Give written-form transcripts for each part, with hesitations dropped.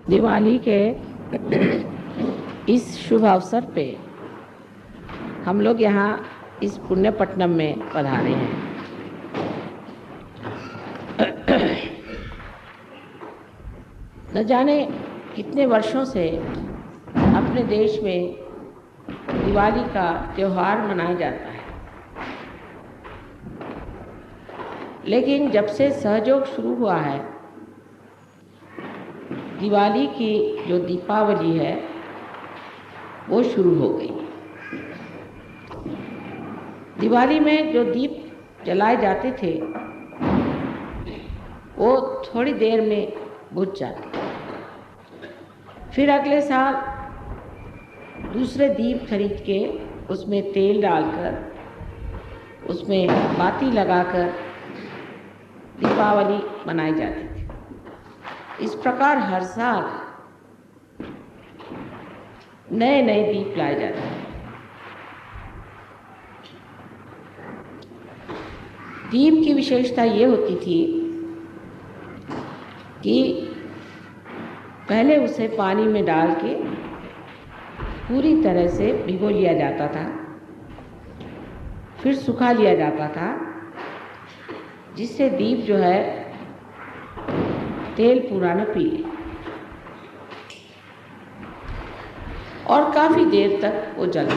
दिवाली के इस शुभ अवसर पे हम लोग यहाँ इस पुण्यपट्टनम में पधारे हैं। न जाने कितने वर्षों से अपने देश में दिवाली का त्यौहार मनाया जाता है, लेकिन जब से सहयोग शुरू हुआ है, दिवाली की जो दीपावली है वो शुरू हो गई। दिवाली में जो दीप जलाए जाते थे वो थोड़ी देर में बुझ जाते, फिर अगले साल दूसरे दीप खरीद के उसमें तेल डालकर उसमें बाती लगाकर दीपावली मनाई जाती थी। इस प्रकार हर साल नए नए दीप लाए जाते हैं। दीप की विशेषता ये होती थी कि पहले उसे पानी में डाल के पूरी तरह से भिगो लिया जाता था, फिर सुखा लिया जाता था, जिससे दीप जो है तेल पूरा न पी ले और काफ़ी देर तक वो जलता।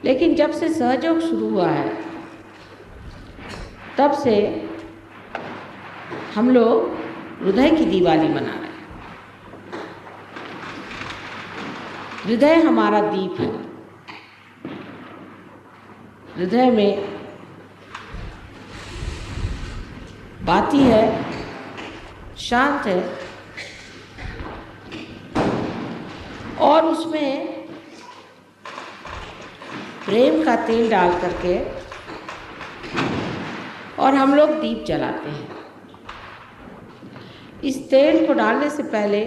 लेकिन जब से सहयोग शुरू हुआ है तब से हम लोग हृदय की दिवाली मना रहे हैं। हृदय हमारा दीप है। हृदय में बाती है, शांत है और उसमें प्रेम का तेल डाल करके और हम लोग दीप जलाते हैं। इस तेल को डालने से पहले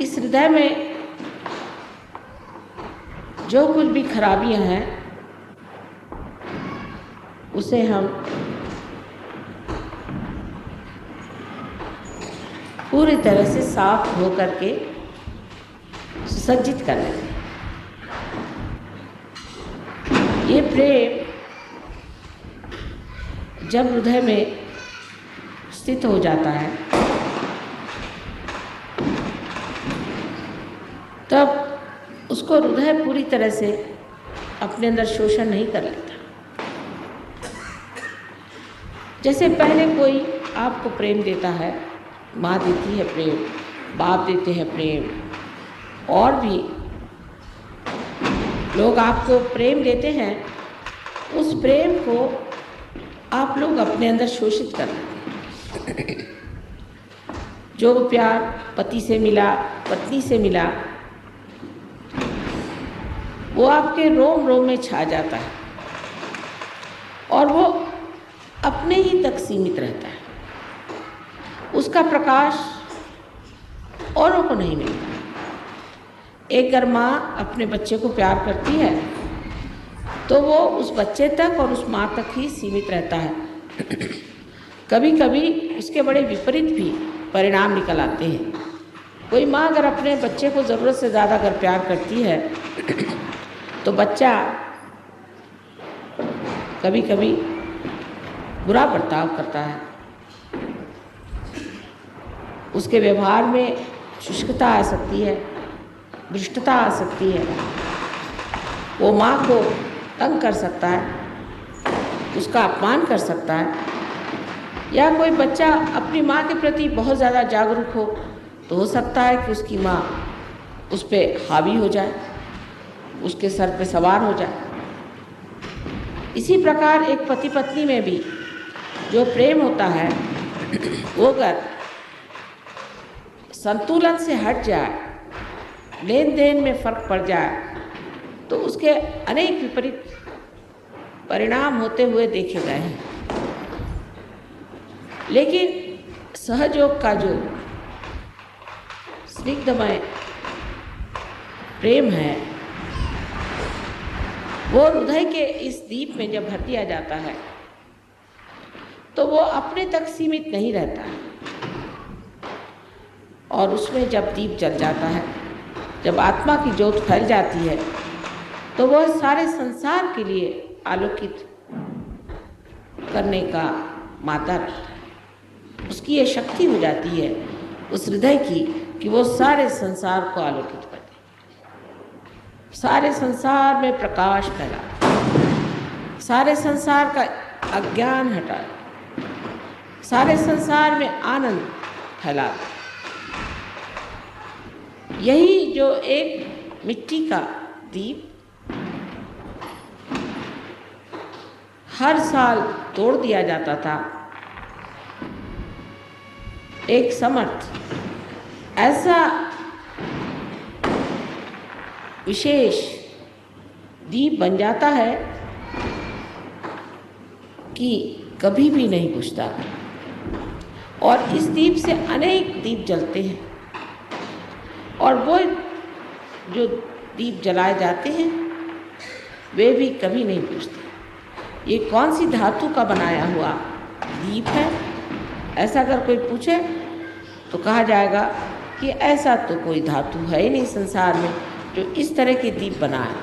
इस हृदय में जो कुछ भी खराबियां हैं उसे हम पूरी तरह से साफ हो करके सुसज्जित कर लेते हैं। ये प्रेम जब हृदय में स्थित हो जाता है तब उसको हृदय पूरी तरह से अपने अंदर शोषण नहीं कर लेता। जैसे पहले कोई आपको प्रेम देता है, माँ देती है प्रेम, बाप देते हैं प्रेम, और भी लोग आपको प्रेम देते हैं, उस प्रेम को आप लोग अपने अंदर शोषित कर लेते हैं। जो प्यार पति से मिला, पत्नी से मिला, वो आपके रोम रोम में छा जाता है और वो अपने ही तक सीमित रहता है। उसका प्रकाश औरों को नहीं मिलता। एक अगर माँ अपने बच्चे को प्यार करती है तो वो उस बच्चे तक और उस माँ तक ही सीमित रहता है। कभी कभी उसके बड़े विपरीत भी परिणाम निकल आते हैं। कोई माँ अगर अपने बच्चे को ज़रूरत से ज़्यादा अगर प्यार करती है तो बच्चा कभी कभी बुरा बर्ताव करता है, उसके व्यवहार में शुष्कता आ सकती है, भ्रष्टता आ सकती है, वो माँ को तंग कर सकता है, उसका अपमान कर सकता है। या कोई बच्चा अपनी माँ के प्रति बहुत ज़्यादा जागरूक हो तो हो सकता है कि उसकी माँ उस पर हावी हो जाए, उसके सर पे सवार हो जाए। इसी प्रकार एक पति पत्नी में भी जो प्रेम होता है वो अगर संतुलन से हट जाए, लेन देन में फर्क पड़ जाए, तो उसके अनेक विपरीत परिणाम होते हुए देखे गए हैं। लेकिन सहयोग का जो स्निग्धमय प्रेम है वो हृदय के इस दीप में जब भर दिया जाता है तो वो अपने तक सीमित नहीं रहता है, और उसमें जब दीप जल जाता है, जब आत्मा की ज्योत फैल जाती है, तो वह सारे संसार के लिए आलोकित करने का माता रखता है। उसकी ये शक्ति हो जाती है उस हृदय की कि वो सारे संसार को आलोकित कर दे, सारे संसार में प्रकाश फैला, सारे संसार का अज्ञान हटा, सारे संसार में आनंद फैला। यही जो एक मिट्टी का दीप हर साल तोड़ दिया जाता था, एक समर्थ ऐसा विशेष दीप बन जाता है कि कभी भी नहीं बुझता। और इस दीप से अनेक दीप जलते हैं, और वो जो दीप जलाए जाते हैं वे भी कभी नहीं बुझते। ये कौन सी धातु का बनाया हुआ दीप है, ऐसा अगर कोई पूछे तो कहा जाएगा कि ऐसा तो कोई धातु है ही नहीं संसार में जो इस तरह के दीप बनाए,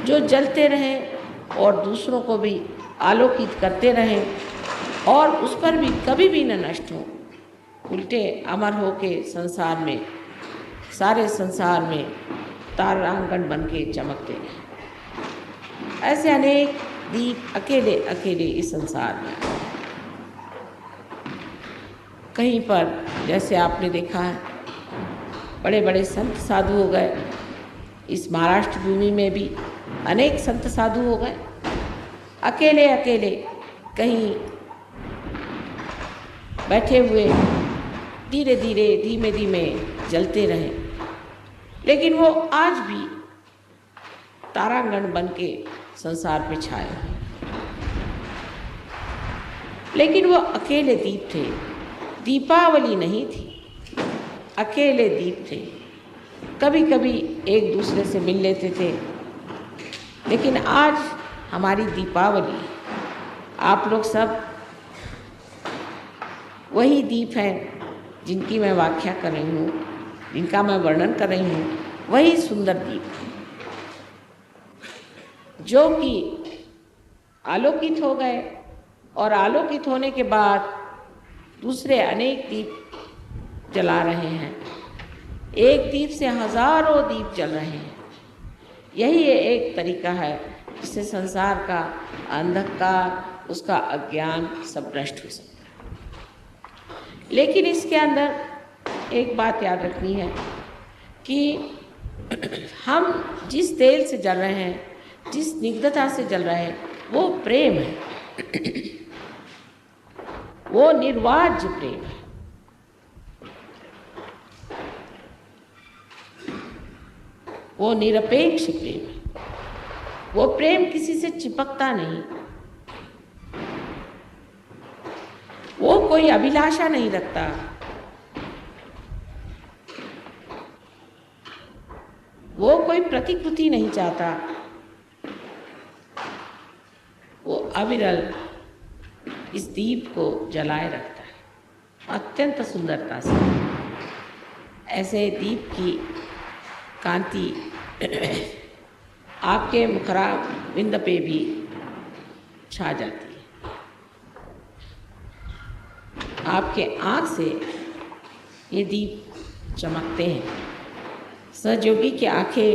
जो जलते रहें और दूसरों को भी आलोकित करते रहें और उस पर भी कभी भी न नष्ट हो, उल्टे अमर हो के संसार में, सारे संसार में तारांगण बन के चमकते रहें। ऐसे अनेक दीप अकेले अकेले इस संसार में। कहीं पर जैसे आपने देखा है बड़े बड़े संत साधु हो गए, इस महाराष्ट्र भूमि में भी अनेक संत साधु हो गए, अकेले अकेले कहीं बैठे हुए धीरे धीरे धीमे धीमे जलते रहे, लेकिन वो आज भी तारांगण बन के संसार पे छाए। लेकिन वो अकेले दीप थे, दीपावली नहीं थी, अकेले दीप थे। कभी कभी एक दूसरे से मिल लेते थे, लेकिन आज हमारी दीपावली, आप लोग सब वही दीप हैं जिनकी मैं व्याख्या कर रही हूँ, जिनका मैं वर्णन कर रही हूँ, वही सुंदर दीप जो कि आलोकित हो गए और आलोकित होने के बाद दूसरे अनेक दीप जला रहे हैं। एक दीप से हजारों दीप जल रहे हैं। यही एक तरीका है जिससे संसार का अंधकार, उसका अज्ञान सब नष्ट हो सकता है। लेकिन इसके अंदर एक बात याद रखनी है कि हम जिस तेल से जल रहे हैं, जिस स्निग्धता से जल रहे हैं, वो प्रेम है, वो निर्वाज्य प्रेम है। वो निरपेक्ष प्रेम है। वो प्रेम किसी से चिपकता नहीं, वो कोई अभिलाषा नहीं रखता, वो कोई प्रतिकृति नहीं चाहता, वो अविरल इस दीप को जलाए रखता है अत्यंत सुंदरता से। ऐसे दीप की कांति आपके मुखरा बिंद पे भी छा जाती है। आपके आँख से ये दीप चमकते हैं। सहयोगी की आँखें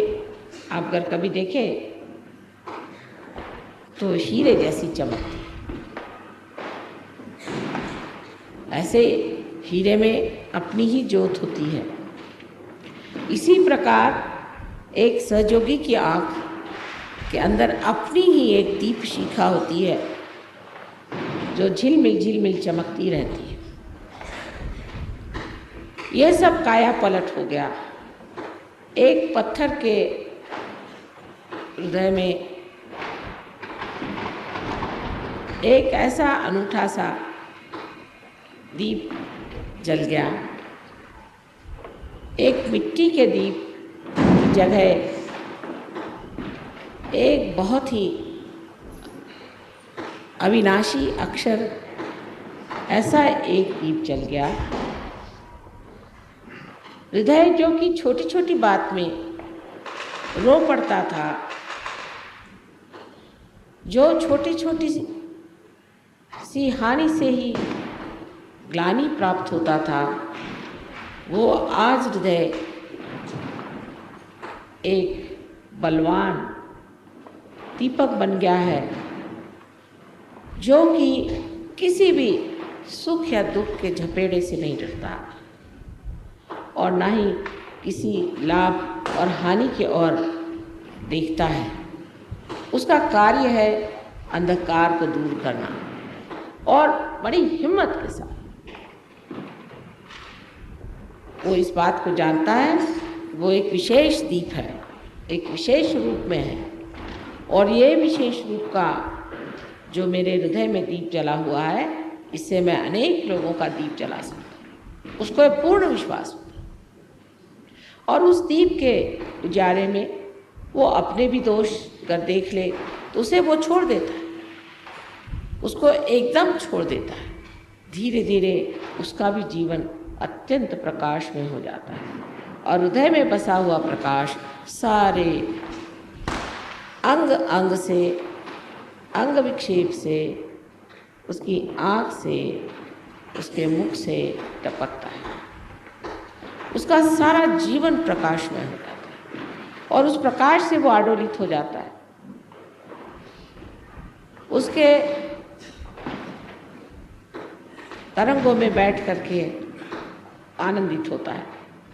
आप अगर कभी देखें तो हीरे जैसी चमकती है। ऐसे हीरे में अपनी ही ज्योत होती है। इसी प्रकार एक सहयोगी की आँख के अंदर अपनी ही एक दीप शिखा होती है जो झिलमिल चमकती रहती है। यह सब काया पलट हो गया। एक पत्थर के हृदय में एक ऐसा अनूठा सा दीप जल गया। एक मिट्टी के दीप की जगह एक बहुत ही अविनाशी अक्षर ऐसा एक दीप जल गया हृदय जो कि छोटी छोटी बात में रो पड़ता था, जो छोटी छोटी सी हानि से ही ग्लानि प्राप्त होता था, वो आज हृदय एक बलवान दीपक बन गया है, जो कि किसी भी सुख या दुख के झपेड़े से नहीं डरता और ना ही किसी लाभ और हानि की ओर देखता है। उसका कार्य है अंधकार को दूर करना और बड़ी हिम्मत के साथ वो इस बात को जानता है वो एक विशेष दीप है, एक विशेष रूप में है, और ये विशेष रूप का जो मेरे हृदय में दीप जला हुआ है, इससे मैं अनेक लोगों का दीप जला सकता हूँ। उसको पूर्ण विश्वास होता है और उस दीप के उजाले में वो अपने भी दोष कर देख ले तो उसे वो छोड़ देता है, उसको एकदम छोड़ देता है। धीरे धीरे उसका भी जीवन अत्यंत प्रकाश में हो जाता है और हृदय में बसा हुआ प्रकाश सारे अंग अंग से, अंग विक्षेप से, उसकी आँख से, उसके मुख से टपकता है। उसका सारा जीवन प्रकाश में हो जाता है और उस प्रकाश से वो आडोलित हो जाता है। उसके तरंगों में बैठ करके आनंदित होता है,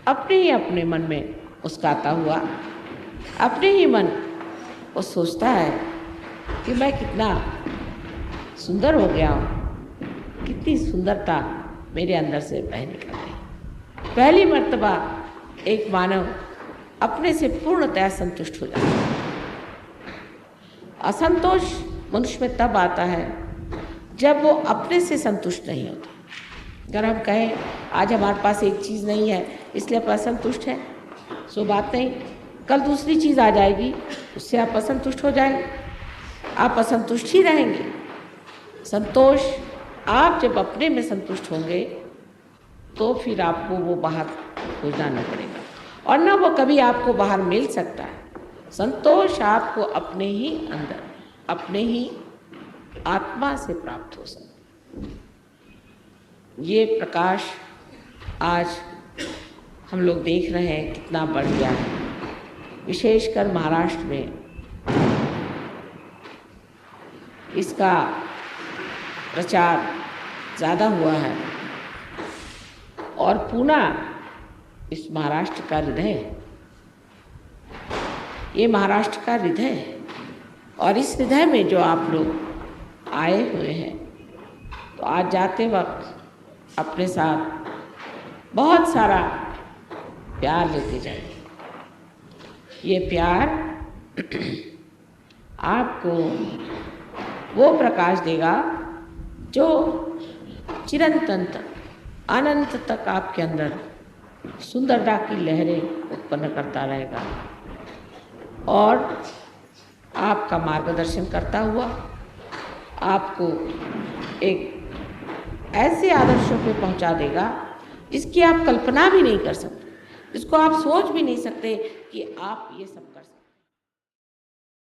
अपने ही अपने मन में मुस्कुराता हुआ, अपने ही मन वो सोचता है कि मैं कितना सुंदर हो गया हूँ, कितनी सुंदरता मेरे अंदर से बह निकल गई। पहली मर्तबा एक मानव अपने से पूर्णतया संतुष्ट हो जाता है। असंतोष मनुष्य में तब आता है जब वो अपने से संतुष्ट नहीं होता। अगर हम कहें आज हमारे पास एक चीज़ नहीं है इसलिए आप असंतुष्ट हैं, सो बात नहीं, कल दूसरी चीज़ आ जाएगी उससे आप असंतुष्ट हो जाएंगे, आप असंतुष्ट ही रहेंगे। संतोष आप जब अपने में संतुष्ट होंगे तो फिर आपको वो बाहर खोजना नहीं पड़ेगा और ना वो कभी आपको बाहर मिल सकता है। संतोष आपको अपने ही अंदर, अपने ही आत्मा से प्राप्त हो सकता है। ये प्रकाश आज हम लोग देख रहे हैं कितना बढ़ गया है, विशेषकर महाराष्ट्र में इसका प्रचार ज़्यादा हुआ है और पूना इस महाराष्ट्र का हृदय है, ये महाराष्ट्र का हृदय है और इस हृदय में जो आप लोग आए हुए हैं तो आज जाते वक्त अपने साथ बहुत सारा प्यार लेते जाइए। ये प्यार आपको वो प्रकाश देगा जो चिरंतन तक, अनंत तक आपके अंदर सुंदरता की लहरें उत्पन्न करता रहेगा और आपका मार्गदर्शन करता हुआ आपको एक ऐसे आदर्शों पे पहुंचा देगा जिसकी आप कल्पना भी नहीं कर सकते, जिसको आप सोच भी नहीं सकते कि आप ये सब कर सकते।